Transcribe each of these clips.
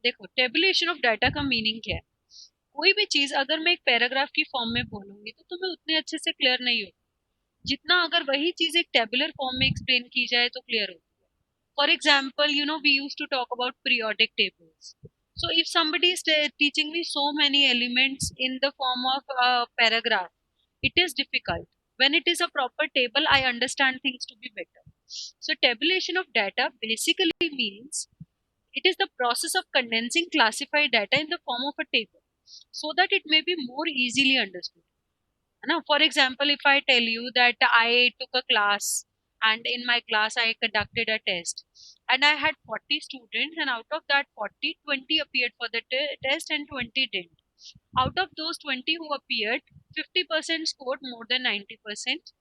देखो, tabulation of data का meaning क्या है? कोई भी चीज अगर मैं एक पैराग्राफ की फॉर्म में बोलूंगी तो तुम्हें उतने अच्छे से क्लियर नहीं हो, जितना अगर वही चीज एक टेबुलर फॉर्म में एक्सप्लेन की जाए तो क्लियर हो। For example, we used to talk about periodic tables. So if somebody is teaching me so many elements in the form of a paragraph, it is difficult. When it is a proper table, I understand things to be better. So tabulation of data basically means it is the process of condensing classified data in the form of a table so that it may be more easily understood. Now, for example, if I tell you that I took a class and in my class I conducted a test and I had 40 students, and out of that 40, 20 appeared for the test and 20 didn't. Out of those 20 who appeared, 50% scored more than 90%,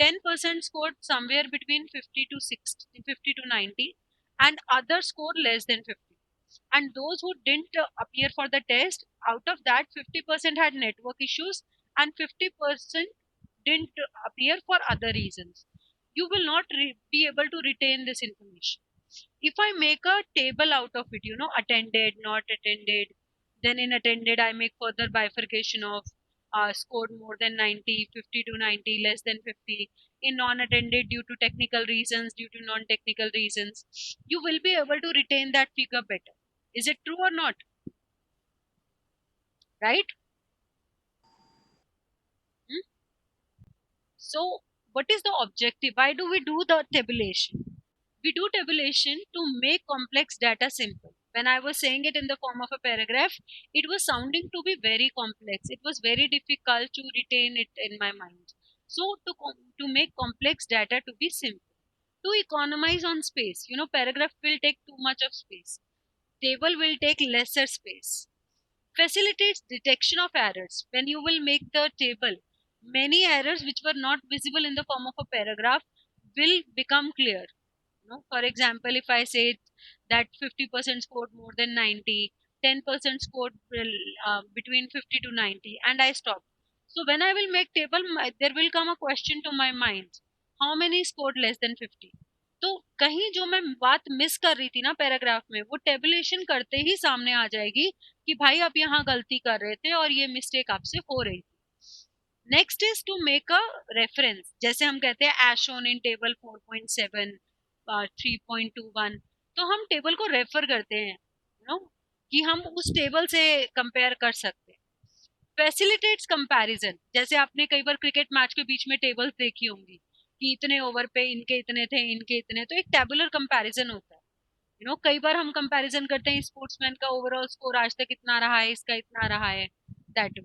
10% scored somewhere between 50 to 60, 50 to 90, and others scored less than 50. And those who didn't appear for the test, out of that 50% had network issues and 50% didn't appear for other reasons. You will not be able to retain this information. If I make a table out of it, attended, not attended, then in attended I make further bifurcation of scored more than 90, 50 to 90, less than 50. In non-attended due to technical reasons, due to non-technical reasons, you will be able to retain that figure better. Is it true or not? Right? Hmm? So, what is the objective? Why do we do the tabulation? We do tabulation to make complex data simple. When I was saying it in the form of a paragraph, it was sounding to be very complex. It was very difficult to retain it in my mind. So, to make complex data to be simple, to economize on space, paragraph will take too much of space. Table will take lesser space. Facilitates detection of errors. When you will make the table, many errors which were not visible in the form of a paragraph will become clear. For example, if I say that 50% scored more than 90, 10% scored between 50 to 90, and I stop. So when I will make table, there will come a question to my mind: how many scored less than 50? तो कहीं जो मैं बात miss कर रही थी ना paragraph में, वो टेबुलेशन करते ही सामने आ जाएगी कि भाई आप यहाँ गलती कर रहे थे और ये मिस्टेक आपसे हो रही थी. Next is to make a reference. जैसे हम कहते हैं एज शोन इन टेबल 4.7, 3.21, तो हम टेबल को रेफर करते हैं, कि हम उस टेबल से कंपेयर कर सकते हैं. Facilitates comparison. जैसे आपने कई बार क्रिकेट मैच के बीच में टेबल्स देखी होंगी कि इतने ओवर पे इनके इतने थे, इनके इतने, तो एक टेबुलर कंपैरिजन होता है. कई बार हम कंपैरिजन करते हैं स्पोर्ट्समैन का ओवरऑल स्कोर आज तक इतना रहा है, इसका इतना रहा है, दैट.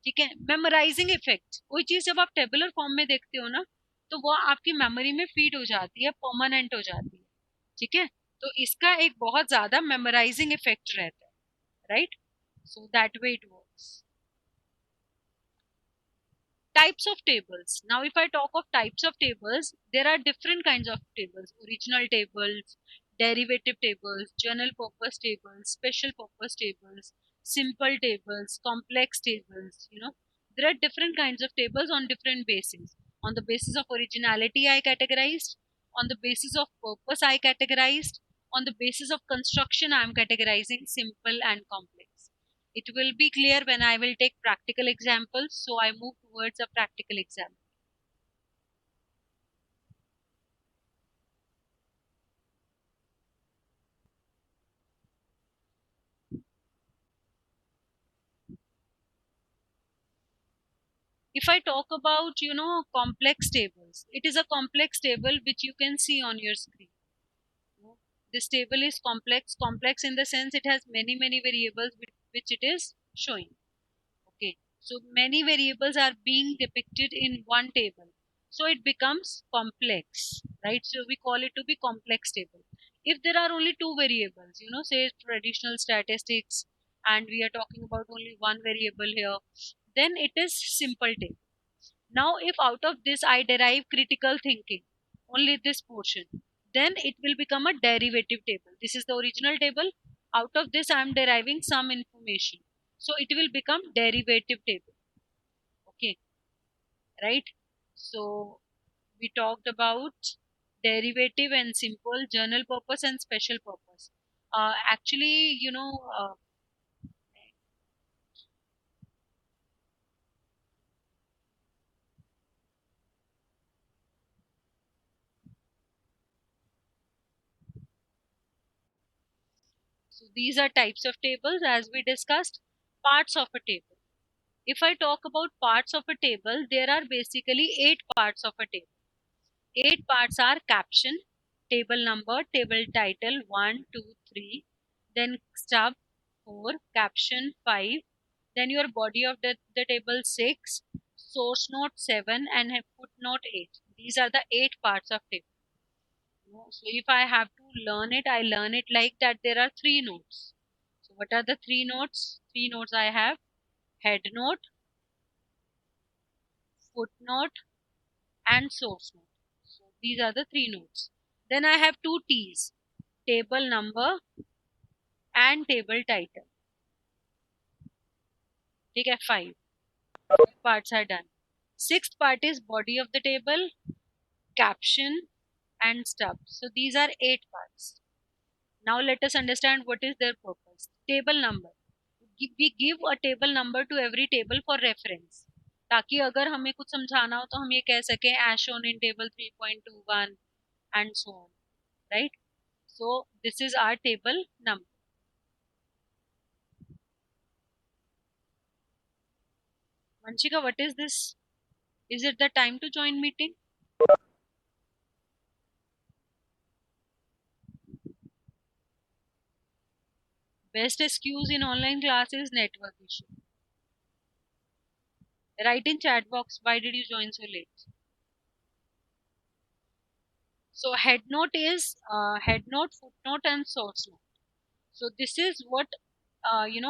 ठीक है. Memorising effect. कोई चीज जब आप टेबुलर फॉर्म में देखते हो ना, तो वो आपकी मेमोरी में फीड हो जाती है, परमानेंट हो जाती है. ठीक है. तो इसका एक बहुत ज्यादा मेमोराइजिंग इफेक्ट रहता है. Right. So that way it works. Types of tables. Now if I talk of types of tables, there are different kinds of tables: original tables, derivative tables, general purpose tables, special purpose tables, simple tables, complex tables. There are different kinds of tables on different bases. On the basis of originality I categorized, on the basis of purpose I categorized, on the basis of construction I am categorizing simple and complex. It will be clear when I will take practical examples, so I move towards a practical example. If I talk about, complex tables, it is a complex table which you can see on your screen. You know, This table is complex in the sense it has many, many variables which it is showing. Okay, so many variables are being depicted in one table, so it becomes complex, right? So we call it to be complex table. If there are only two variables, say traditional statistics, and we are talking about only one variable here, then it is simple table. Now if out of this I derive critical thinking, only this portion, then it will become a derivative table. This is the original table. Out of this I am deriving some information, so it will become derivative table. Okay, right? So we talked about derivative and simple, general purpose and special purpose. Actually, so these are types of tables as we discussed. Parts of a table. If I talk about parts of a table, there are basically 8 parts of a table. 8 parts are caption, table number, table title 1, 2, 3, then stub 4, caption 5, then your body of the table 6, source note 7, and footnote 8. These are the 8 parts of table. So if I have to learn it, I learn it like that. There are 3 notes. So what are the 3 notes? 3 notes I have: head note, footnote, and source note. So these are the 3 notes. Then I have 2 T's: table number and table title. ठीक है, 5 parts are done. Sixth part is body of the table, caption, and stub. So these are 8 parts. Now let us understand what is their purpose. Table number. We give a table number to every table for reference. ताकि अगर हमें कुछ समझाना हो तो हम ये कह सकें as shown in table 3.21 and so on, right? So this is our table number. Vanshika, what is this? Is it the time to join meeting? Best excuse in online class is network issue. Write in chat box, why did you join so late? So head note is head note, footnote, and source note. So this is what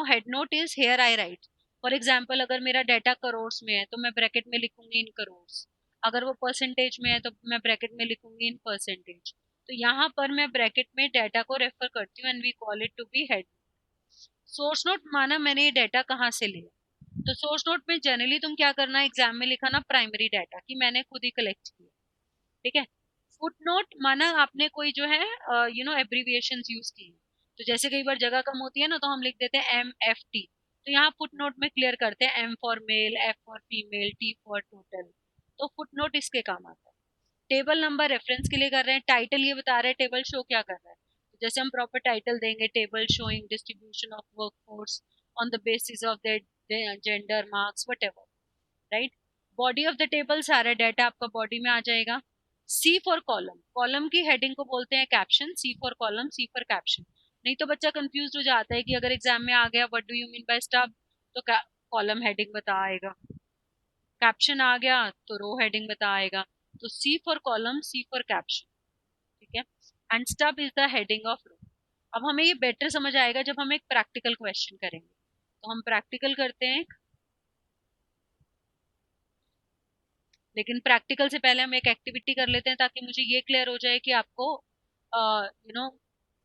head note is. Here I write. For example, अगर मेरा data crores में है तो मैं bracket में लिखूंगी इन करोर्स. अगर वो परसेंटेज में है तो मैं ब्रैकेट में लिखूंगी इन परसेंटेज. तो यहाँ पर मैं ब्रैकेट में डाटा को रेफर करती हूँ and we call it to be head. Source note माना मैंने ये डाटा कहाँ से लिया. तो सोर्स नोट में जनरली तुम क्या करना, एग्जाम में लिखा ना प्राइमरी डाटा कि मैंने खुद ही कलेक्ट किया. ठीक है. फुट नोट माना आपने कोई जो है एब्रीविएशन यूज की. तो जैसे कई बार जगह कम होती है ना तो हम लिख देते हैं MFT. तो यहाँ फुट नोट में क्लियर करते हैं M for male, F for female, T for total. तो फुट नोट इसके काम आता है. टेबल नंबर रेफरेंस के लिए कर रहे हैं. टाइटल ये बता रहे हैं टेबल शो क्या कर रहा है. तो जैसे हम प्रॉपर टाइटल देंगे, table showing distribution of workforce on the basis of their gender, marks, what, right. Body of the table सारा डाटा आपका बॉडी में आ जाएगा. C for column. कॉलम की हेडिंग को बोलते हैं caption. C for column, C for caption. नहीं तो बच्चा कंफ्यूज हो जाता है कि अगर एग्जाम में आ गया what do you mean by stub, तो कॉलम हेडिंग बताएगा. कैप्शन आ गया तो रो हेडिंग बताएगा. तो C for column, C for caption. ठीक है. And stub is the heading of row. अब हमें ये बेटर समझ आएगा जब हम एक प्रैक्टिकल क्वेश्चन करेंगे. तो हम प्रैक्टिकल करते हैं, लेकिन प्रैक्टिकल से पहले हम एक एक्टिविटी कर लेते हैं ताकि मुझे ये क्लियर हो जाए कि आपको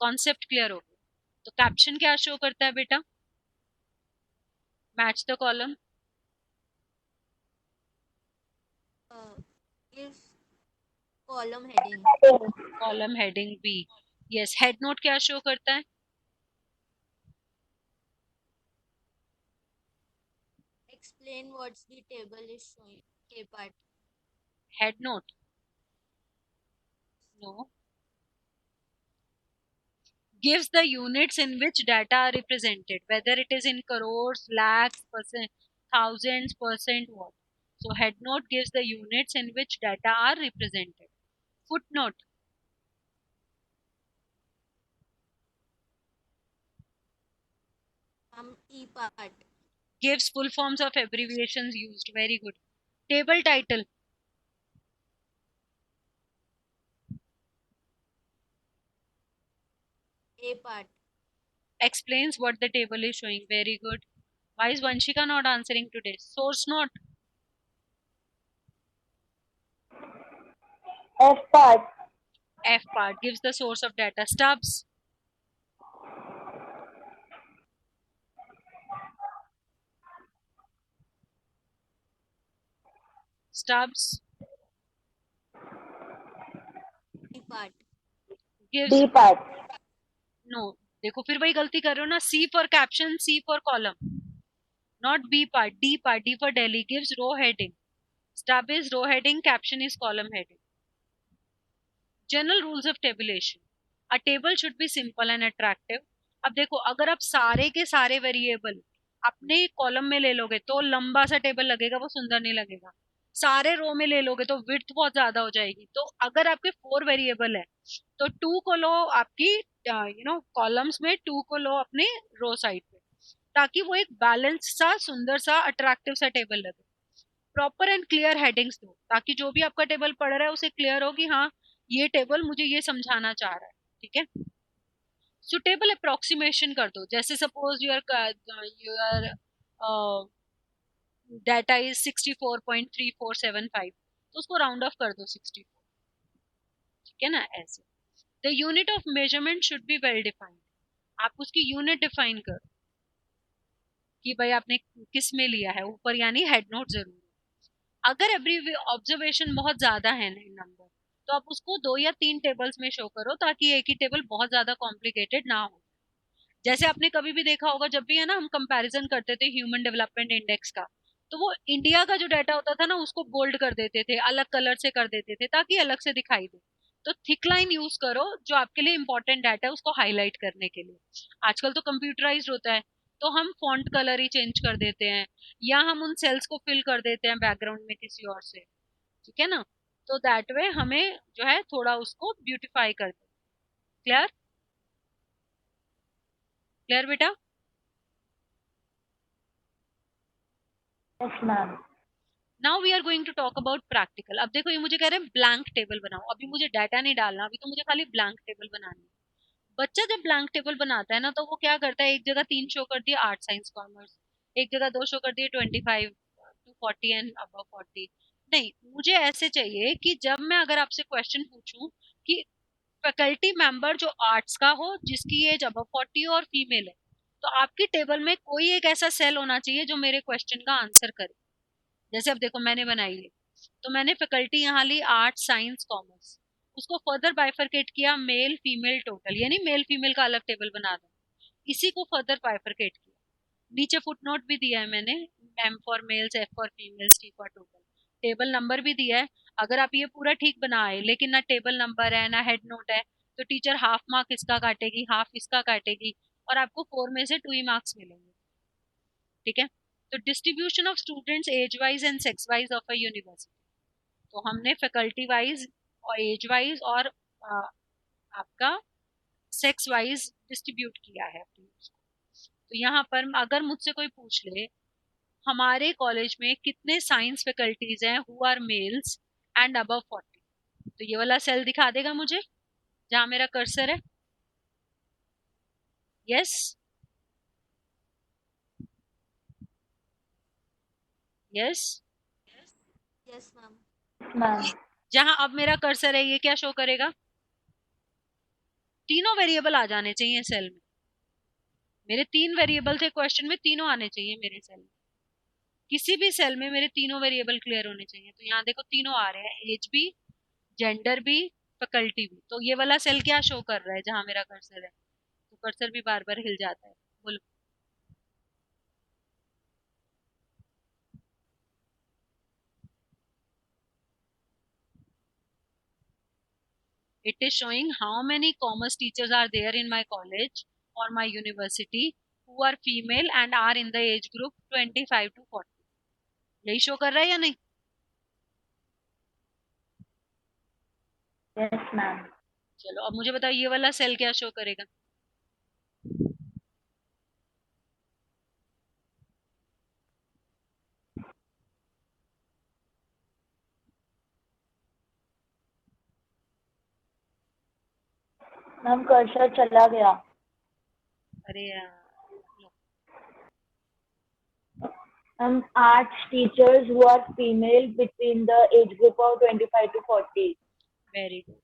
कॉन्सेप्ट क्लियर हो. तो कैप्शन क्या शो करता है बेटा? Match the column. Gives column heading. Column heading B. Yes. Head note क्या शो करता है? Explain what's the table is showing. K part. Head note. No. Gives the units in which data are represented, whether it is in crores, lakhs, percent, thousands, percent, what. So head note gives the units in which data are represented. Footnote. E part. Gives full forms of abbreviations used. Very good. Table title. A part. Explains what the table is showing. Very good. Why is Vanshika not answering today? Source note. F part. F part gives the source of data. Stubs. Stubs D part. gives D part. no. देखो फिर वही गलती कर रहे हो ना, C for caption, C for column, not B part, D part, D for daily gives row heading, stub is row heading, caption is column heading. General rules of tabulation, a table should be simple and attractive. अब देखो अगर आप सारे के सारे variable अपने column में ले लोगे तो लंबा सा टेबल लगेगा, वो सुंदर नहीं लगेगा। सारे रो में ले लोगे तो विड्थ बहुत ज्यादा हो जाएगी। तो अगर आपके 4 वेरिएबल है तो 2 को लो आपकी कॉलम्स में, 2 को लो अपने रो साइड पे, ताकि वो एक बैलेंस सा सुंदर सा अट्रैक्टिव सा टेबल लगे। प्रॉपर एंड क्लियर हेडिंग्स दो ताकि जो भी आपका टेबल पढ़ रहा है उसे क्लियर हो कि हाँ ये टेबल मुझे ये समझाना चाह रहा है। ठीक है, सुटेबल अप्रोक्सीमेशन कर दो, जैसे सपोज यूर डाटा इज 64.3475, तो उसको राउंड ऑफ कर दो 64। ठीक है ना, ऐसे। The unit of measurement should be well defined, आप उसकी यूनिट डिफाइन करो कि भाई आपने किस में लिया है, ऊपर यानी हेड नोट जरूर। अगर एवरी ऑब्जर्वेशन बहुत ज्यादा है नंबर, तो आप उसको 2 या 3 टेबल्स में शो करो ताकि एक ही टेबल बहुत ज्यादा कॉम्प्लिकेटेड ना हो। जैसे आपने कभी भी देखा होगा, जब भी है ना हम कंपैरिजन करते थे ह्यूमन डेवलपमेंट इंडेक्स का, तो वो इंडिया का जो डाटा होता था ना उसको बोल्ड कर देते थे, अलग कलर से कर देते थे ताकि अलग से दिखाई दे। तो थिक लाइन यूज करो जो आपके लिए इंपॉर्टेंट डाटा है उसको हाईलाइट करने के लिए। आजकल तो कंप्यूटराइज होता है, तो हम फॉन्ट कलर ही चेंज कर देते हैं, या हम उन सेल्स को फिल कर देते हैं बैकग्राउंड में किसी और से। ठीक है ना, तो दैट वे हमें जो है थोड़ा उसको ब्यूटिफाई कर दे। क्लियर? क्लियर बेटा? Yes ma'am. Now we are going to talk about practical. अब देखो ये मुझे कह रहे हैं ब्लैंक टेबल बनाओ, अभी मुझे डाटा नहीं डालना, अभी तो मुझे खाली ब्लैंक टेबल बनानी है। बच्चा जब ब्लैंक टेबल बनाता है ना तो वो क्या करता है, एक जगह 3 शो कर दिए आर्ट साइंस कॉमर्स, एक जगह 2 शो कर दिए 25 to 40 एंड अबव 40। नहीं, मुझे ऐसे चाहिए कि जब मैं अगर आपसे क्वेश्चन पूछूं कि फैकल्टी मेंबर जो आर्ट्स का हो जिसकी एज अबव 40 और फीमेल है, तो आपकी टेबल में कोई एक ऐसा सेल होना चाहिए जो मेरे क्वेश्चन का आंसर करे। जैसे अब देखो मैंने बनाई है, तो मैंने फैकल्टी यहाँ ली आर्ट साइंस कॉमर्स, उसको फर्दर बाइफरकेट किया मेल फीमेल टोटल, यानी मेल फीमेल का अलग टेबल बना दो। इसी को फर्दर बाइफरकेट किया, नीचे फुटनोट भी दिया है मैंने, M for males, F for females, T for total, table number भी दिया है। अगर आप ये पूरा ठीक बनाए लेकिन ना टेबल नंबर है ना हेड नोट है, तो टीचर हाफ मार्क इसका काटेगी, हाफ इसका काटेगी, और आपको 4 में से 2 ही मार्क्स मिलेंगे। ठीक है, तो distribution of students age wise and sex wise of a university, तो हमने फैकल्टी वाइज और एज वाइज और आपका सेक्स वाइज डिस्ट्रीब्यूट किया है अपनी उसको। तो यहाँ पर अगर मुझसे कोई पूछ ले हमारे कॉलेज में कितने साइंस फैकल्टीज हैं who are males and above 40, तो ये वाला सेल दिखा देगा मुझे जहाँ मेरा कर्सर है। Yes, yes. Yes ma'am. Ma'am. जहाँ अब मेरा कर्सर है ये क्या शो करेगा? तीनों वेरिएबल आ जाने चाहिए सेल में। मेरे 3 वेरिएबल थे क्वेश्चन में, तीनों आने चाहिए मेरे सेल में। किसी भी सेल में मेरे तीनों वेरिएबल क्लियर होने चाहिए। तो यहाँ देखो तीनों आ रहे हैं, एज भी, जेंडर भी, फैकल्टी भी। तो ये वाला सेल क्या शो कर रहा है जहां मेरा कर्सर है? तो कर्सर भी बार बार हिल जाता है। बोलो। It is showing how many commerce teachers are there in my college or my university who are female and are in the age group 25 to 40। यही शो कर रहा है या नहीं? Yes ma'am. चलो अब मुझे बताओ ये वाला सेल क्या शो करेगा? मैम कर्सर चला गया। अरे यार, लो। Arts teachers who are female between the age group of 25 to 40। Very good.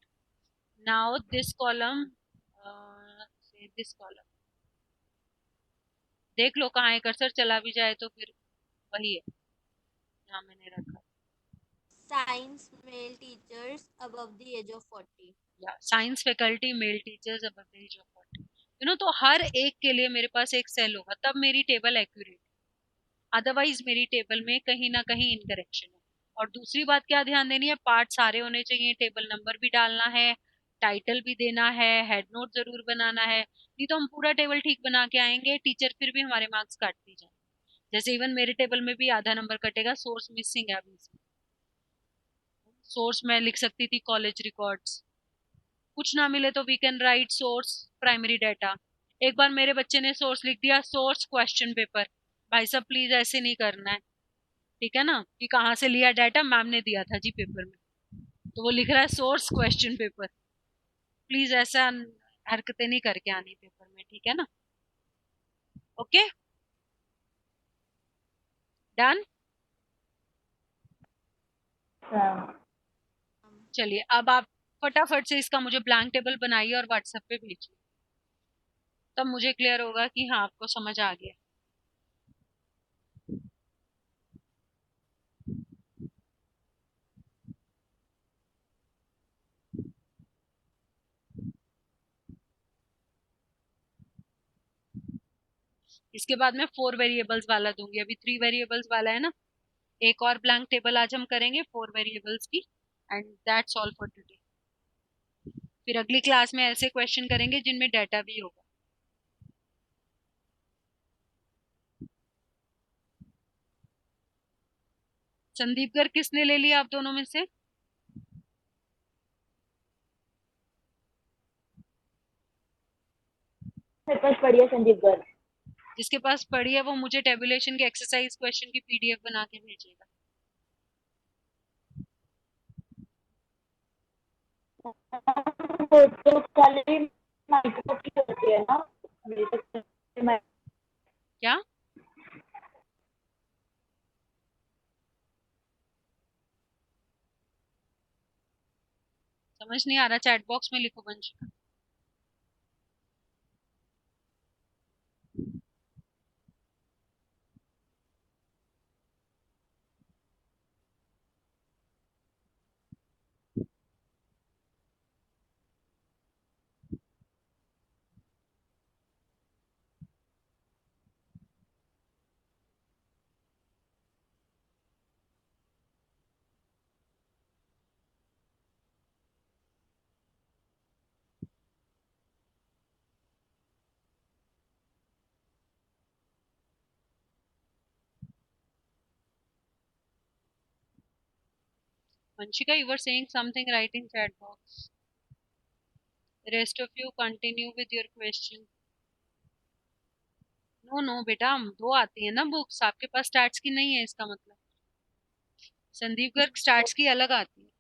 Now this column, this column देख लो कहाँ है, कर्सर चला भी जाए तो फिर वही है जहाँ मैंने रखा। Science male teachers above the age of 40। या साइंस फैकल्टी मेल टीचर्स अब एज ऑफ 40। तो हर एक के लिए मेरे पास एक सेल होगा, तब मेरी टेबल एक्यूरेट। अदरवाइज मेरी टेबल में कहीं ना कहीं इनकरेक्शन है। और दूसरी बात क्या ध्यान देनी है, पार्ट सारे होने चाहिए, टेबल नंबर भी डालना है, टाइटल भी देना है, हेड नोट जरूर बनाना है, नहीं तो हम पूरा टेबल ठीक बना के आएंगे, टीचर फिर भी हमारे मार्क्स काटती जाए। जैसे इवन मेरे टेबल में भी आधा नंबर कटेगा, सोर्स मिसिंग है अभी इसमें। सोर्स में लिख सकती थी कॉलेज रिकॉर्ड्स, कुछ ना मिले तो we can write source primary data. एक बार मेरे बच्चे ने सोर्स लिख दिया सोर्स क्वेश्चन पेपर। भाई साहब प्लीज ऐसे नहीं करना है, ठीक है ना, कि कहाँ से लिया डाटा, मैम ने दिया था जी पेपर में, तो वो लिख रहा है सोर्स क्वेश्चन पेपर। प्लीज ऐसा हरकतें नहीं करके आनी पेपर में, ठीक है ना। Okay, done. हाँ। चलिए अब आप फटाफट से इसका मुझे ब्लैंक टेबल बनाइए और व्हाट्सएप पे भेजिए, तब मुझे क्लियर होगा कि हाँ आपको समझ आ गया। इसके बाद मैं 4 वेरिएबल्स वाला दूंगी, अभी 3 वेरिएबल्स वाला है ना। एक और ब्लैंक टेबल आज हम करेंगे 4 वेरिएबल्स की, and that's all for today. फिर अगली क्लास में ऐसे क्वेश्चन करेंगे जिनमें डाटा भी होगा। संदीप गर्ग किसने ले लिया आप दोनों में से? मेरे पास पढ़िए संदीप गर्ग। जिसके पास पड़ी है वो मुझे टेबुलेशन के एक्सरसाइज क्वेश्चन की पीडीएफ बना के भेजेगा। वो तो खाली माइक्रो की होती है ना, मेरे तक क्या? समझ नहीं आ रहा, चैट बॉक्स में लिखो Vanshika. Vanshika, you were saying something, right in chat box. Rest of you continue with your question. No no बेटा, हम दो आती है ना बुक्स, आपके पास स्टैट्स की नहीं है इसका मतलब। संदीप गर्ग स्टैट्स की अलग आती है।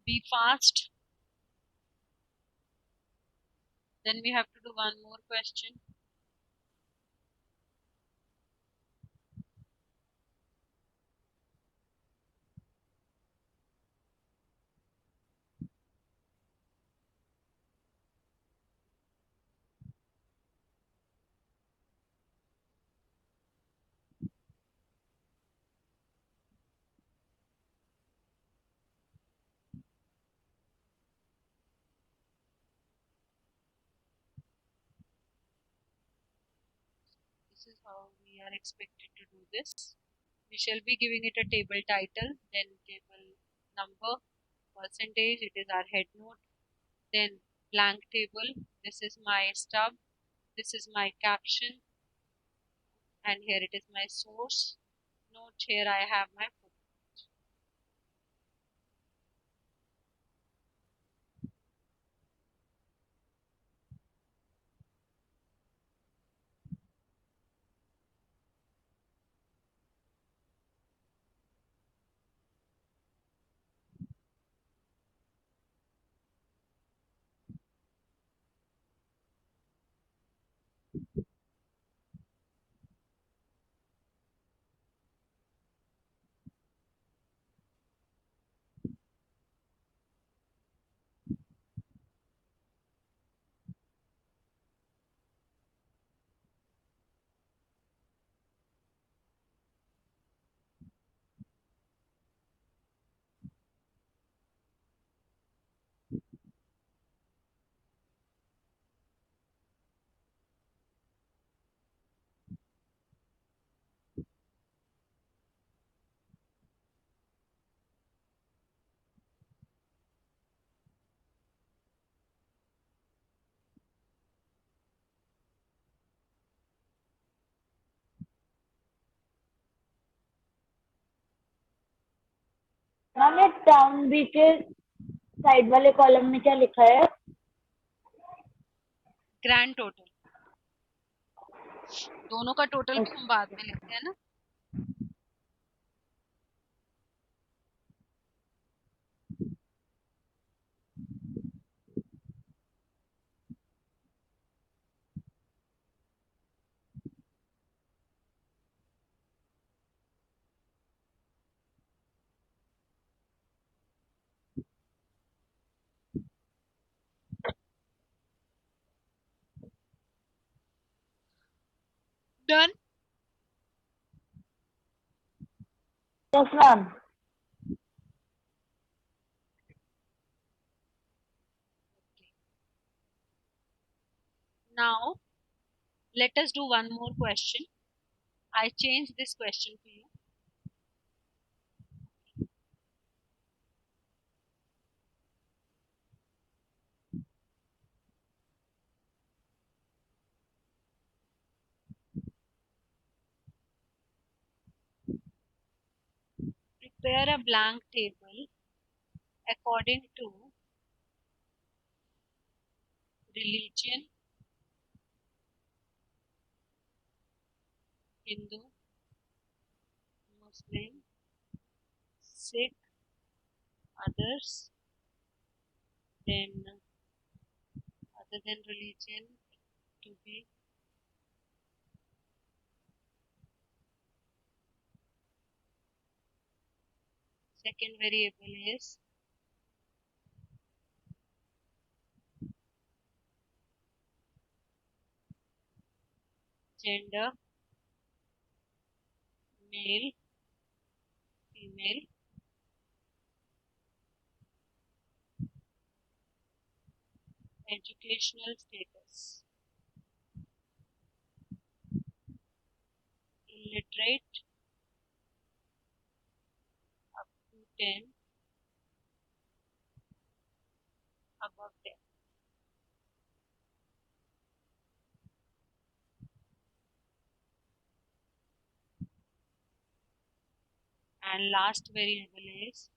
Be fast. Then we have to do one more question. This is how we are expected to do this. We shall be giving it a table title, then table number, percentage, it is our head note, then blank table, this is my stub, this is my caption, and here it is my source note, here I have my footnote. Ma'am ये town B के side वाले column में क्या लिखा है? Grand total, दोनों का total भी हम बाद में लिखते हैं ना. Done. Yes ma'am. Now let us do one more question. I change this question for you. Prepare a blank table according to religion, Hindu, Muslim, Sikh, others, then other than religion to be second variable is gender, male, female, educational status, illiterate up to 10, above 10. And last variable is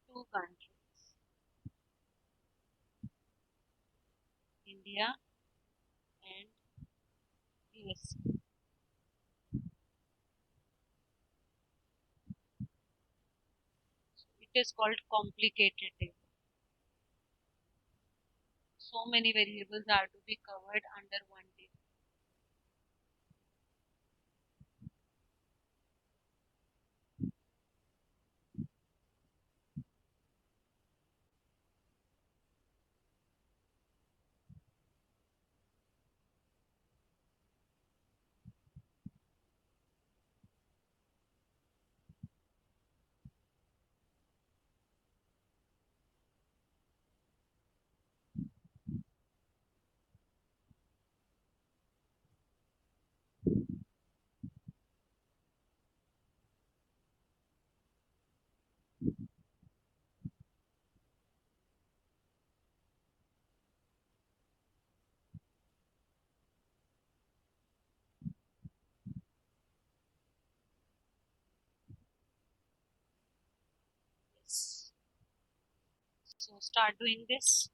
two countries, India is called complicated table. So many variables are to be covered under one table. Yes. So start doing this.